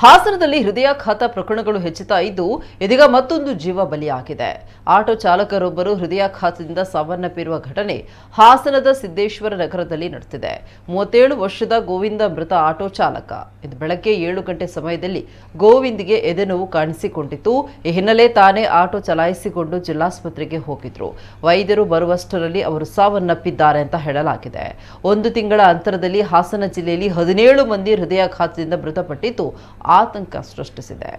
ಹಾಸನದಲ್ಲಿ ಹೃದಯಾಘಾತ ಪ್ರಕರಣಗಳು ಹೆಚ್ಚುತ್ತಾ ಇದ್ದು ಇದೀಗ ಮತ್ತೊಂದು ಜೀವ ಬಲಿಯಾಗಿದೆ. ಆಟೋ ಚಾಲಕರೊಬ್ಬರು ಹೃದಯಾಘಾತದಿಂದ ಸಾವನ್ನಪ್ಪಿರುವ ಘಟನೆ ಹಾಸನದ ಸಿದ್ದೇಶ್ವರ ನಗರದಲ್ಲಿ ನಡೆದಿದೆ. 37 ವರ್ಷದ ಗೋವಿಂದ ಮೃತ ಆಟೋ ಚಾಲಕ. ಇದು ಬೆಳಗ್ಗೆ 7 ಗಂಟೆ ಸಮಯದಲ್ಲಿ ಗೋವಿಂದ್ಗೆ ಎದೆನೋವು ಕಾಣಿಸಿಕೊಂಡಿತ್ತು. ಈ ಹಿನ್ನೆಲೆ ತಾನೇ ಆಟೋ ಚಲಾಯಿಸಿಕೊಂಡು ಜಿಲ್ಲಾಸ್ಪತ್ರೆಗೆ ಹೋಗಿದ್ರು. ವೈದ್ಯರು ಬರುವಷ್ಟರಲ್ಲಿ ಅವರು ಸಾವನ್ನಪ್ಪಿದ್ದಾರೆ ಅಂತ ಹೇಳಲಾಗಿದೆ. 1 ತಿಂಗಳ ಅಂತರದಲ್ಲಿ ಹಾಸನ ಜಿಲ್ಲೆಯಲ್ಲಿ 17 ಮಂದಿ ಹೃದಯಾಘಾತದಿಂದ ಮೃತಪಟ್ಟಿದ್ದು ಆತಂಕ ಸೃಷ್ಟಿಸಿದೆ.